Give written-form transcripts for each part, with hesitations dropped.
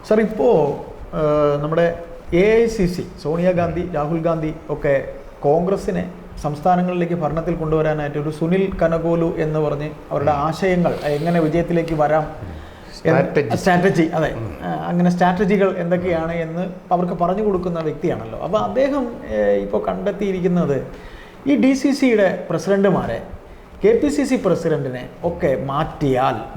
Sir, ഇപ്പോൾ നമ്മുടെ AICC Sonia Gandhi, Rahul Gandhi ഒക്കെ കോൺഗ്രസിനെ സംസ്ഥാനങ്ങളിലേക്ക് ഭരണത്തിൽ കൊണ്ടുവരാനായിട്ട് ഒരു സുനിൽ കനഗോലു എന്ന് പറഞ്ഞ് അവരുടെ ആശയങ്ങൾ എങ്ങനെ വിജയത്തിലേക്ക് വരാം, സ്ട്രാറ്റജി, അതെ, അങ്ങനെ സ്ട്രാറ്റജികൾ എന്തൊക്കെയാണ് എന്ന് അവർക്ക് പറഞ്ഞു കൊടുക്കുന്ന വ്യക്തിയാണല്ലോ. അപ്പോൾ അദ്ദേഹം ഇപ്പോൾ കണ്ടെത്തിയിരിക്കുന്നത് ഈ DCCയുടെ പ്രസിഡന്റുമാരെ KPCC പ്രസിഡന്റിനെ ഒക്കെ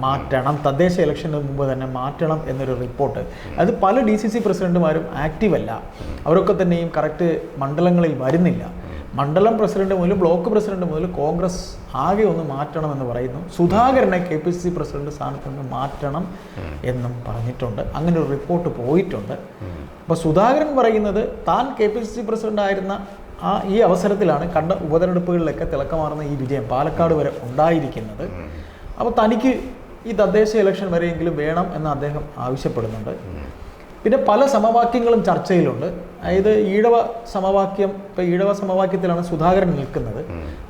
മാറ്റണം, തദ്ദേശ ഇലക്ഷന് മുമ്പ് തന്നെ മാറ്റണം എന്നൊരു റിപ്പോർട്ട്. അത് പല DCC പ്രസിഡന്റുമാരും ആക്റ്റീവല്ല, അവരൊക്കെ തന്നെയും കറക്റ്റ് മണ്ഡലങ്ങളിൽ വരുന്നില്ല. മണ്ഡലം പ്രസിഡന്റ് മുതൽ ബ്ലോക്ക് പ്രസിഡന്റ് മുതൽ കോൺഗ്രസ് ആകെ ഒന്ന് മാറ്റണമെന്ന് പറയുന്നു. സുധാകരനെ KPCC പ്രസിഡന്റ് സ്ഥാനത്ത് നിന്ന് മാറ്റണം എന്നും പറഞ്ഞിട്ടുണ്ട്. അങ്ങനെ ഒരു റിപ്പോർട്ട് പോയിട്ടുണ്ട്. അപ്പോൾ സുധാകരൻ പറയുന്നത് താൻ KPCC പ്രസിഡന്റ് ആയിരുന്ന ഈ അവസരത്തിലാണ് കണ്ട ഉപതെരഞ്ഞെടുപ്പുകളിലൊക്കെ തിളക്കമാർന്ന ഈ വിജയം പാലക്കാട് വരെ ഉണ്ടായിരിക്കുന്നത്. അപ്പോൾ തനിക്ക് ഈ തദ്ദേശ ഇലക്ഷൻ വരെയെങ്കിലും വേണം എന്ന് അദ്ദേഹം ആവശ്യപ്പെടുന്നുണ്ട്. പിന്നെ പല സമവാക്യങ്ങളും ചർച്ചയിലുണ്ട്. അതായത് ഈഴവ സമവാക്യം, ഇപ്പോൾ ഈഴവ സമവാക്യത്തിലാണ് സുധാകരൻ നിൽക്കുന്നത്.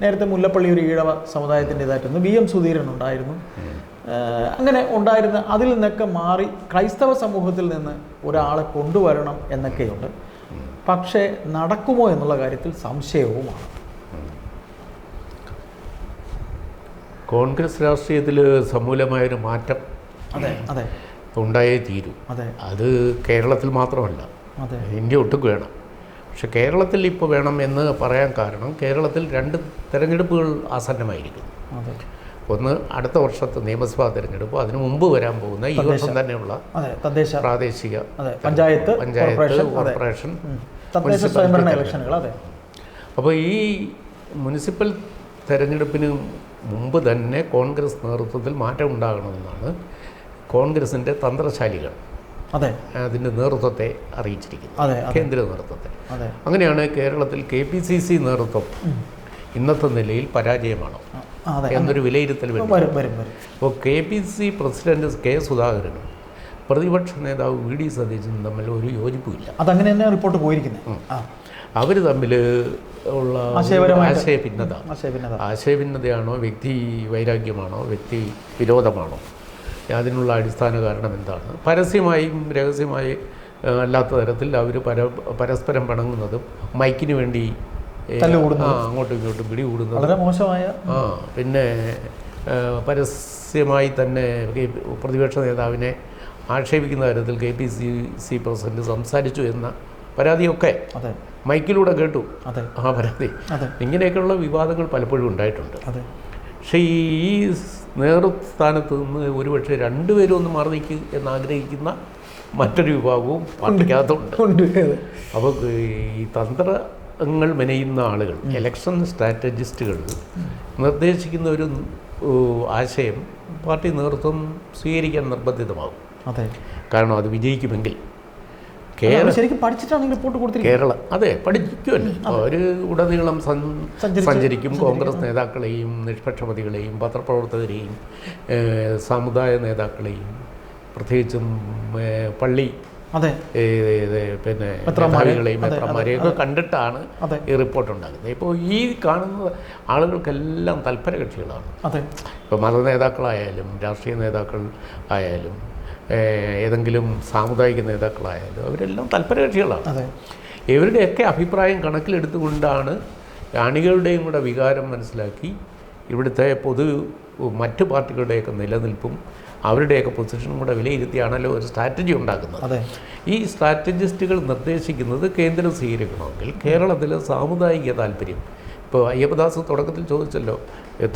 നേരത്തെ മുല്ലപ്പള്ളി ഒരു ഈഴവ സമുദായത്തിൻ്റെതായിട്ടൊന്ന്, VM സുധീരൻ ഉണ്ടായിരുന്നു, അങ്ങനെ ഉണ്ടായിരുന്ന അതിൽ നിന്നൊക്കെ മാറി ക്രൈസ്തവ സമൂഹത്തിൽ നിന്ന് ഒരാളെ കൊണ്ടുവരണം എന്നൊക്കെയുണ്ട്. പക്ഷേ നടക്കുമോ എന്നുള്ള കാര്യത്തിൽ സംശയവുമാണ്. കോൺഗ്രസ് രാഷ്ട്രീയത്തിൽ സമൂലമായൊരു മാറ്റം ഉണ്ടായേ തീരൂ. അത് കേരളത്തിൽ മാത്രമല്ല, ഇന്ത്യ ഒട്ടുക്ക് വേണം. പക്ഷെ കേരളത്തിൽ ഇപ്പോൾ വേണം എന്ന് പറയാൻ കാരണം കേരളത്തിൽ 2 തെരഞ്ഞെടുപ്പുകൾ ആസന്നമായിരിക്കുന്നു. ഒന്ന് അടുത്ത വർഷത്തെ നിയമസഭാ തെരഞ്ഞെടുപ്പ്, അതിനു മുമ്പ് വരാൻ പോകുന്ന ഈ വർഷം തന്നെയുള്ള പ്രാദേശിക പഞ്ചായത്ത്, കോർപ്പറേഷൻ, ഇലക്ഷനുകൾ. അപ്പോൾ ഈ മുനിസിപ്പൽ തെരഞ്ഞെടുപ്പിന് മുമ്പ് തന്നെ കോൺഗ്രസ് നേതൃത്വത്തിൽ മാറ്റം ഉണ്ടാകണമെന്നാണ് കോൺഗ്രസിൻ്റെ തന്ത്രശാലികൾ അതിൻ്റെ നേതൃത്വത്തെ അറിയിച്ചിരിക്കുന്നത്, കേന്ദ്ര നേതൃത്വത്തെ. അങ്ങനെയാണ് കേരളത്തിൽ KPCC നേതൃത്വം ഇന്നത്തെ നിലയിൽ പരാജയമാണോ എന്നൊരു വിലയിരുത്തൽ വരും. അപ്പോൾ KPCC പ്രസിഡന്റ് K സുധാകരനും പ്രതിപക്ഷ നേതാവ് VD സതീശനും തമ്മിൽ ഒരു യോജിപ്പുമില്ല. അതങ്ങനെ തന്നെ റിപ്പോർട്ട് പോയിരിക്കുന്നത്. അവർ തമ്മിൽ ഉള്ള ആശയഭിന്നതയാണോ, വ്യക്തി വൈരാഗ്യമാണോ, വ്യക്തി വിരോധമാണോ, അതിനുള്ള അടിസ്ഥാന കാരണം എന്താണ്? പരസ്യമായും രഹസ്യമായി അല്ലാത്ത തരത്തിൽ അവർ പരസ്പരം പിണങ്ങുന്നതും മൈക്കിന് വേണ്ടി അങ്ങോട്ടും ഇങ്ങോട്ടും പിടികൂടുന്നതും, പിന്നെ പരസ്യമായി തന്നെ പ്രതിപക്ഷ നേതാവിനെ ആക്ഷേപിക്കുന്ന തരത്തിൽ KPCC പ്രസിഡന്റ് സംസാരിച്ചു എന്ന പരാതിയൊക്കെ മൈക്കിലൂടെ കേട്ടു. ആ പരാതി, ഇങ്ങനെയൊക്കെയുള്ള വിവാദങ്ങൾ പലപ്പോഴും ഉണ്ടായിട്ടുണ്ട്. പക്ഷേ ഈ നേതൃസ്ഥാനത്ത് നിന്ന് ഒരുപക്ഷെ 2 പേരും ഒന്ന് മാറി നിൽക്കുക എന്നാഗ്രഹിക്കുന്ന മറ്റൊരു വിഭാഗവും പാർട്ടിക്കകത്തുണ്ട്. അപ്പോൾ ഈ തന്ത്രങ്ങൾ മെനയുന്ന ആളുകൾ, ഇലക്ഷൻ സ്ട്രാറ്റജിസ്റ്റുകൾ നിർദ്ദേശിക്കുന്ന ഒരു ആശയം പാർട്ടി നേതൃത്വം സ്വീകരിക്കാൻ നിർബന്ധിതമാകും. കാരണം അത് വിജയിക്കുമെങ്കിൽ കേരളം പഠിക്കുമല്ലോ. അവർ ഉടനീളം സഞ്ചരിക്കും. കോൺഗ്രസ് നേതാക്കളെയും നിഷ്പക്ഷമതികളെയും പത്രപ്രവർത്തകരെയും സമുദായ നേതാക്കളെയും പ്രത്യേകിച്ചും പള്ളി പിന്നെ മേധാവികളെയും മെത്രന്മാരെയൊക്കെ കണ്ടിട്ടാണ് ഈ റിപ്പോർട്ട് ഉണ്ടാകുന്നത്. ഇപ്പോൾ ഈ കാണുന്ന ആളുകൾക്കെല്ലാം തൽപര കക്ഷികളാണ്. ഇപ്പോൾ മത നേതാക്കളായാലും രാഷ്ട്രീയ നേതാക്കൾ ആയാലും ഏതെങ്കിലും സാമുദായിക നേതാക്കളായാലും അവരെല്ലാം തൽപര കക്ഷികളാണ്. ഇവരുടെയൊക്കെ അഭിപ്രായം കണക്കിലെടുത്തുകൊണ്ടാണ് അണികളുടെയും കൂടെ വികാരം മനസ്സിലാക്കി ഇവിടുത്തെ മറ്റു പാർട്ടികളുടെയൊക്കെ നിലനിൽപ്പും അവരുടെയൊക്കെ പൊസിഷനും കൂടെ വിലയിരുത്തിയാണല്ലോ ഒരു സ്ട്രാറ്റജി ഉണ്ടാക്കുന്നത്. ഈ സ്ട്രാറ്റജിസ്റ്റുകൾ നിർദ്ദേശിക്കുന്നത് കേന്ദ്രം സ്വീകരിക്കണമെങ്കിൽ കേരളത്തിലെ സാമുദായിക താല്പര്യം, ഇപ്പോൾ അയ്യപ്പദാസ് തുടക്കത്തിൽ ചോദിച്ചല്ലോ,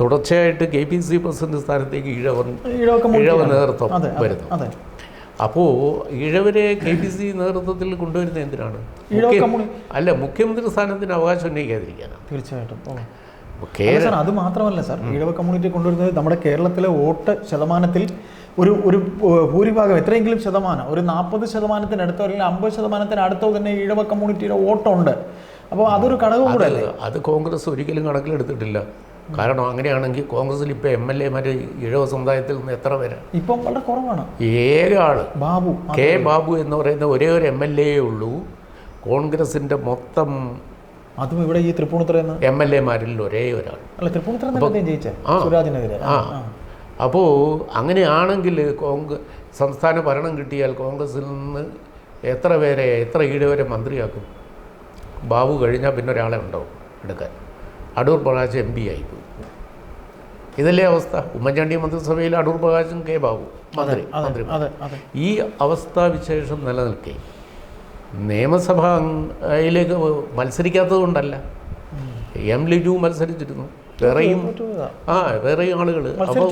തുടർച്ചയായിട്ട് KPCC പ്രസിഡന്റ് സ്ഥാനത്തേക്ക് ഈഴവ നേതൃത്വം വരുന്നു. അപ്പോൾ ഈഴവരെ KPCC നേതൃത്വത്തിൽ കൊണ്ടുവരുന്നത് എന്തിനാണ്? മുഖ്യമന്ത്രി സ്ഥാനത്തിന് അവകാശം ഉന്നയിക്കാതിരിക്കാനാണ്. തീർച്ചയായിട്ടും. അത് മാത്രമല്ല സാർ, ഈഴവ കമ്മ്യൂണിറ്റി കൊണ്ടുവരുന്നത് നമ്മുടെ കേരളത്തിലെ വോട്ട് ശതമാനത്തിൽ ഒരു ഭൂരിഭാഗം, എത്രയെങ്കിലും ശതമാനം, ഒരു 40% അല്ലെങ്കിൽ 50% തന്നെ ഈഴവ കമ്മ്യൂണിറ്റിയുടെ വോട്ടുണ്ട്. അപ്പോൾ അതൊരു ഘടകവും കൂടെ അല്ലേ? അത് കോൺഗ്രസ് ഒരിക്കലും കണക്കിലെടുത്തിട്ടില്ല. കാരണം അങ്ങനെയാണെങ്കിൽ കോൺഗ്രസിൽ ഇപ്പോൾ MLA ഈഴവ സമുദായത്തിൽ നിന്ന് എത്ര പേര്? ഇപ്പം വളരെ കുറവാണ്. ഏക ആള് K ബാബു എന്ന് പറയുന്ന ഒരേ ഒരു MLA ഉള്ളൂ കോൺഗ്രസിൻ്റെ മൊത്തം. അതും ഇവിടെ ഈ തൃപ്പൂണിത്തുറ MLA-മാരിൽ ഒരേ ഒരാൾ. അല്ല, തൃപ്പൂണിത്തുറ ജയിച്ചേ സുരാജിനെതിരെ. അപ്പോൾ അങ്ങനെയാണെങ്കിൽ സംസ്ഥാന ഭരണം കിട്ടിയാൽ കോൺഗ്രസിൽ നിന്ന് എത്ര ഈടുവരെ മന്ത്രിയാക്കും? ബാബു കഴിഞ്ഞാൽ പിന്നെ ഒരാളെ ഉണ്ടാവും എടുക്കാൻ. അടൂർ പ്രകാശ് MP ആയിപ്പോയി. ഇതല്ലേ അവസ്ഥ? ഉമ്മൻചാണ്ടി മന്ത്രിസഭയിൽ അടൂർ പ്രകാശും കെ ബാബു മന്ത്രി. ഈ അവസ്ഥാവിശേഷം നിലനിൽക്കെ നിയമസഭയിലേക്ക് മത്സരിക്കാത്തത് കൊണ്ടല്ല. ലിജു മത്സരിച്ചിരുന്നു, വേറെയും ആളുകൾ. അപ്പോൾ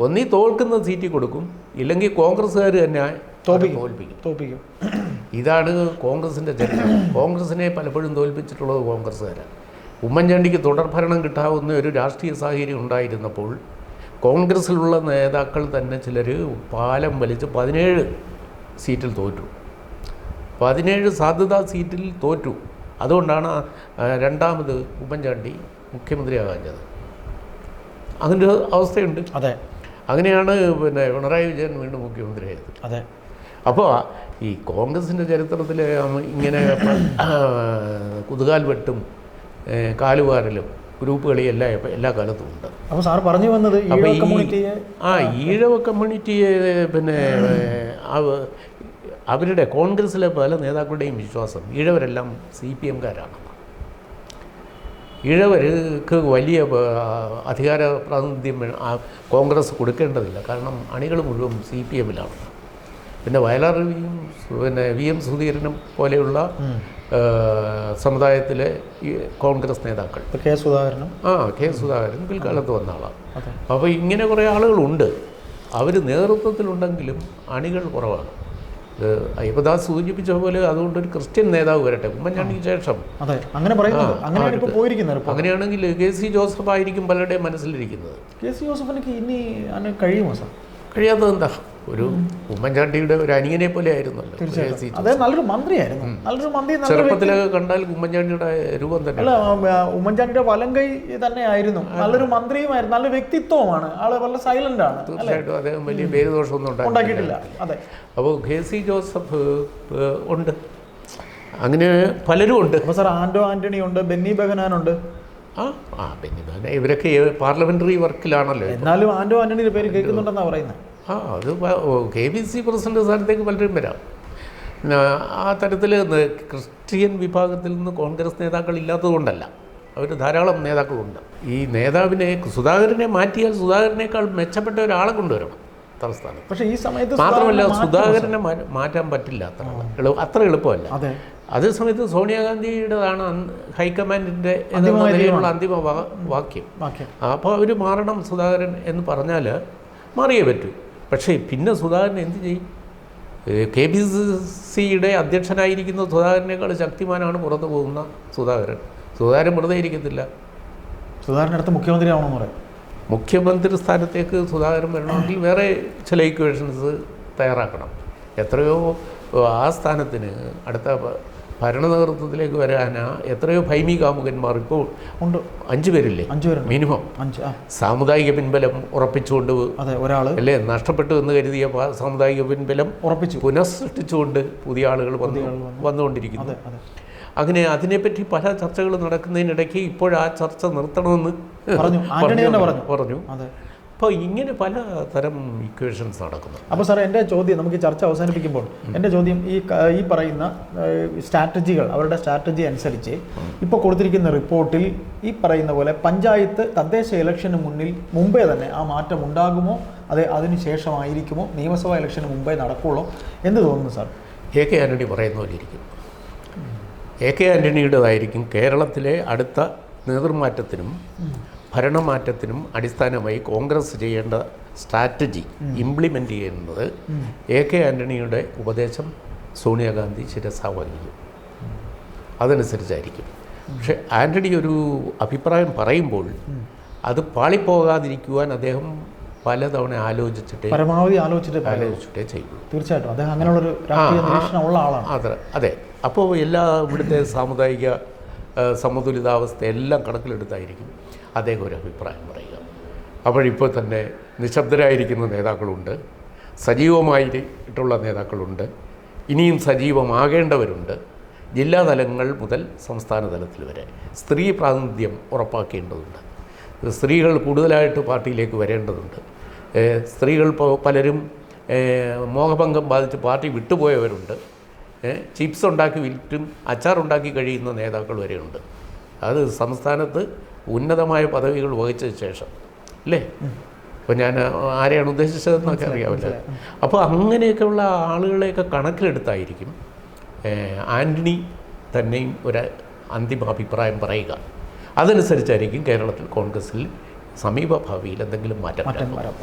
ഒന്നീ തോൽക്കുന്ന സീറ്റിൽ കൊടുക്കും, ഇല്ലെങ്കിൽ കോൺഗ്രസ്സുകാർ തന്നെ തോൽപ്പിക്കും. ഇതാണ് കോൺഗ്രസിൻ്റെ ചരിത്രം. കോൺഗ്രസിനെ പലപ്പോഴും തോൽപ്പിച്ചിട്ടുള്ളത് കോൺഗ്രസ്സുകാരാണ്. ഉമ്മൻചാണ്ടിക്ക് തുടർഭരണം കിട്ടാവുന്ന ഒരു രാഷ്ട്രീയ സാഹചര്യം ഉണ്ടായിരുന്നപ്പോൾ കോൺഗ്രസ്സിലുള്ള നേതാക്കൾ തന്നെ ചിലർ പാലം വലിച്ച് 17 സീറ്റിൽ തോറ്റു. 17 സാധ്യതാ സീറ്റിൽ തോറ്റു. അതുകൊണ്ടാണ് രണ്ടാമത് ഉമ്മൻചാണ്ടി മുഖ്യമന്ത്രിയാകാഞ്ഞത്. അതിൻ്റെ അവസ്ഥയുണ്ട്. അതെ, അങ്ങനെയാണ് പിന്നെ പിണറായി വിജയൻ വീണ്ടും മുഖ്യമന്ത്രിയായത്. അതെ. അപ്പോൾ ഈ കോൺഗ്രസിൻ്റെ ചരിത്രത്തിൽ ഇങ്ങനെ കുതുകാൽ വെട്ടും കാലുവാരലും ഗ്രൂപ്പ് കളി എല്ലാ കാലത്തും ഉണ്ട്. അപ്പോൾ സാർ പറഞ്ഞു വന്നത് ഈഴവ കമ്മ്യൂണിറ്റിയെ പിന്നെ അവരുടെ കോൺഗ്രസ്സിലെ പല നേതാക്കളുടെയും വിശ്വാസം ഈഴവരെല്ലാം CPM-കാരാണ്. ഈഴവർക്ക് വലിയ അധികാര പ്രാതിനിധ്യം കോൺഗ്രസ് കൊടുക്കേണ്ടതില്ല. കാരണം അണികൾ മുഴുവൻ CPM-ലാണ്. പിന്നെ വയലാർ പിന്നെ VM സുധീരനും പോലെയുള്ള സമുദായത്തിലെ ഈ കോൺഗ്രസ് നേതാക്കൾ, കെ സുധാകരൻ പിൽക്കാലത്ത് വന്ന ആളാണ്. അപ്പോൾ ഇങ്ങനെ കുറേ ആളുകളുണ്ട്. അവർ നേതൃത്വത്തിലുണ്ടെങ്കിലും അണികൾ കുറവാണ്. അയ്യപ്പദാസ് സൂചിപ്പിച്ച പോലെ അതുകൊണ്ടൊരു ക്രിസ്ത്യൻ നേതാവ് വരട്ടെ ഉമ്മൻചാണ്ടിക്ക് ശേഷം. അങ്ങനെയാണെങ്കിൽ KC ജോസഫ് ആയിരിക്കും പലരുടെയും മനസ്സിലിരിക്കുന്നത്. KC ജോസഫിനൊക്കെ ഇനി കഴിയുമോ സാർ? കഴിയാത്തത് എന്താ? ഒരു ഉമ്മൻചാണ്ടിയുടെ ഒരു അനിയനെ പോലെ ആയിരുന്നല്ലോ. നല്ലൊരു മന്ത്രിയായിരുന്നു. ചെറുപ്പത്തിലൊക്കെ കണ്ടാൽ ഉമ്മൻചാണ്ടിയുടെ രൂപം തന്നെ. അല്ല, ഉമ്മൻചാണ്ടിയുടെ വലങ്കൈ തന്നെ ആയിരുന്നു. നല്ലൊരു മന്ത്രിയുമായിരുന്നു. നല്ല വ്യക്തിത്വമാണ്. ആള് വളരെ സൈലന്റ് ആണ്. തീർച്ചയായിട്ടും അദ്ദേഹം വലിയ പേരുദോഷമൊന്നും ഉണ്ടാക്കിയിട്ടില്ല. അതെ. അപ്പോൾ KC ജോസഫ് ഉണ്ട്, അങ്ങനെ പലരും ഉണ്ട്. അപ്പോൾ സാർ ആന്റണി ഉണ്ട്, ബെന്നി ബെഹനാനുണ്ട്. ബെന്നി ബെഹനാൻ ഇവരൊക്കെ പാർലമെന്ററി വർക്കിലാണല്ലോ. എന്നാലും ആന്റണിയുടെ പേര് കേൾക്കുന്നുണ്ടെന്നാണ് പറയുന്നത്. അത് KBC പ്രസിഡന്റ് സ്ഥാനത്തേക്ക് പലരും വരാം. ആ തരത്തിൽ ക്രിസ്ത്യൻ വിഭാഗത്തിൽ നിന്ന് കോൺഗ്രസ് നേതാക്കൾ ഇല്ലാത്തതുകൊണ്ടല്ല, അവർ ധാരാളം നേതാക്കളുണ്ട്. ഈ നേതാവിനെ സുധാകരനെ മാറ്റിയാൽ സുധാകരനേക്കാൾ മെച്ചപ്പെട്ട ഒരാളെ കൊണ്ടുവരണം തലസ്ഥാനത്ത്. പക്ഷേ ഈ സമയത്ത് മാത്രമല്ല സുധാകരനെ മാറ്റാൻ പറ്റില്ല, അത്ര എളുപ്പമല്ല. അതേ സമയത്ത് സോണിയാഗാന്ധിയുടേതാണ് ഹൈക്കമാൻഡിൻ്റെ നിലയിലുള്ള അന്തിമ വാക്യം. അപ്പോൾ അവർ മാറണം സുധാകരൻ എന്ന് പറഞ്ഞാൽ മാറിയേ പറ്റൂ. പക്ഷേ പിന്നെ സുധാകരൻ എന്ത് ചെയ്യും? KBCയുടെ അധ്യക്ഷനായിരിക്കുന്ന സുധാകരനേക്കാൾ ശക്തിമാനാണ് പുറത്തു പോകുന്ന സുധാകരൻ വെറുതെ ഇരിക്കത്തില്ല. സുധാകരൻ അടുത്ത മുഖ്യമന്ത്രി ആവണമെന്ന് പറയും. മുഖ്യമന്ത്രി സ്ഥാനത്തേക്ക് സുധാകരൻ വരണമെങ്കിൽ വേറെ ചില ഇക്വേഷൻസ് തയ്യാറാക്കണം. എത്രയോ ആ സ്ഥാനത്തിന് അടുത്ത ഭരണ നേതൃത്വത്തിലേക്ക് വരാൻ എത്രയോ ഭൈമി കാമുകന്മാർ ഇപ്പോൾ ഉണ്ട്. 5 പേരില്ലേ മിനിമം. സാമുദായിക പിൻബലം ഉറപ്പിച്ചുകൊണ്ട് അല്ലേ, നഷ്ടപ്പെട്ടു എന്ന് കരുതിയ സാമുദായിക പിൻബലം പുനഃസൃഷ്ടിച്ചുകൊണ്ട് പുതിയ ആളുകൾ വന്നുകൊണ്ടിരിക്കുന്നു. അങ്ങനെ അതിനെപ്പറ്റി പല ചർച്ചകൾ നടക്കുന്നതിനിടയ്ക്ക് ഇപ്പോഴാ ചർച്ച നിർത്തണമെന്ന് പറഞ്ഞു. അപ്പോൾ ഇങ്ങനെ പല തരം ഇക്വേഷൻസ് നടക്കുന്നു. അപ്പോൾ സാർ, എൻ്റെ ചോദ്യം, നമുക്ക് ഈ ചർച്ച അവസാനിപ്പിക്കുമ്പോൾ എൻ്റെ ചോദ്യം, ഈ പറയുന്ന സ്ട്രാറ്റജികൾ, അവരുടെ സ്ട്രാറ്റജി അനുസരിച്ച് ഇപ്പോൾ കൊടുത്തിരിക്കുന്ന റിപ്പോർട്ടിൽ ഈ പറയുന്ന പോലെ പഞ്ചായത്ത് തദ്ദേശ ഇലക്ഷന് മുമ്പേ തന്നെ ആ മാറ്റം ഉണ്ടാകുമോ, അതിന് ശേഷമായിരിക്കുമോ, നിയമസഭാ ഇലക്ഷന് മുമ്പേ നടക്കുള്ളൂ എന്ന് തോന്നുന്നു സാർ? AK ആൻ്റണി പറയുന്ന പോലെ ഇരിക്കും. AK ആൻ്റണിയുടേതായിരിക്കും കേരളത്തിലെ അടുത്ത നേതൃമാറ്റത്തിനും ഭരണമാറ്റത്തിനും അടിസ്ഥാനമായി കോൺഗ്രസ് ചെയ്യേണ്ട സ്ട്രാറ്റജി ഇംപ്ലിമെൻ്റ് ചെയ്യുന്നത് AK ആൻ്റണിയുടെ ഉപദേശം സോണിയാഗാന്ധി ശിരസാവഹിക്കും. അതനുസരിച്ചായിരിക്കും. പക്ഷേ ആൻ്റണി ഒരു അഭിപ്രായം പറയുമ്പോൾ അത് പാളിപ്പോകാതിരിക്കുവാൻ അദ്ദേഹം പലതവണ ആലോചിച്ചിട്ടേ ചെയ്യുള്ളൂ. തീർച്ചയായിട്ടും അദ്ദേഹം അങ്ങനെയുള്ളൊരു രാഷ്ട്രീയ നിരീക്ഷണമുള്ള ആളാണ്. അതെ. അപ്പോൾ എല്ലാ ഇവിടുത്തെ സാമുദായിക സമതുലിതാവസ്ഥ എല്ലാം കണക്കിലെടുത്തായിരിക്കും അദ്ദേഹം ഒരു അഭിപ്രായം പറയുക. അപ്പോഴിപ്പോൾ തന്നെ നിശബ്ദരായിരിക്കുന്ന നേതാക്കളുണ്ട്, സജീവമായിട്ടുള്ള നേതാക്കളുണ്ട്, ഇനിയും സജീവമാകേണ്ടവരുണ്ട്. ജില്ലാതലങ്ങൾ മുതൽ സംസ്ഥാന തലത്തിൽ വരെ സ്ത്രീ പ്രാതിനിധ്യം ഉറപ്പാക്കേണ്ടതുണ്ട്. സ്ത്രീകൾ കൂടുതലായിട്ട് പാർട്ടിയിലേക്ക് വരേണ്ടതുണ്ട്. സ്ത്രീകൾ പലരും മോഹഭംഗം ബാധിച്ച് പാർട്ടി വിട്ടുപോയവരുണ്ട്. ചിപ്സ് ഉണ്ടാക്കി വിറ്റും അച്ചാറുണ്ടാക്കി കഴിയുന്ന നേതാക്കൾ വരെയുണ്ട്. അത് സംസ്ഥാനത്ത് ഉന്നതമായ പദവികൾ വഹിച്ചതിന് ശേഷം അല്ലേ? ഇപ്പോൾ ഞാൻ ആരെയാണ് ഉദ്ദേശിച്ചതെന്നൊക്കെ അറിയാമല്ലോ. അപ്പോൾ അങ്ങനെയൊക്കെയുള്ള ആളുകളെയൊക്കെ കണക്കിലെടുത്തായിരിക്കും ആൻ്റണി തന്നെയും ഒരു അന്തിമ അഭിപ്രായം പറയുക. അതനുസരിച്ചായിരിക്കും കേരളത്തിൽ കോൺഗ്രസിൽ സമീപഭാവിയിൽ എന്തെങ്കിലും മാറ്റം വരാം.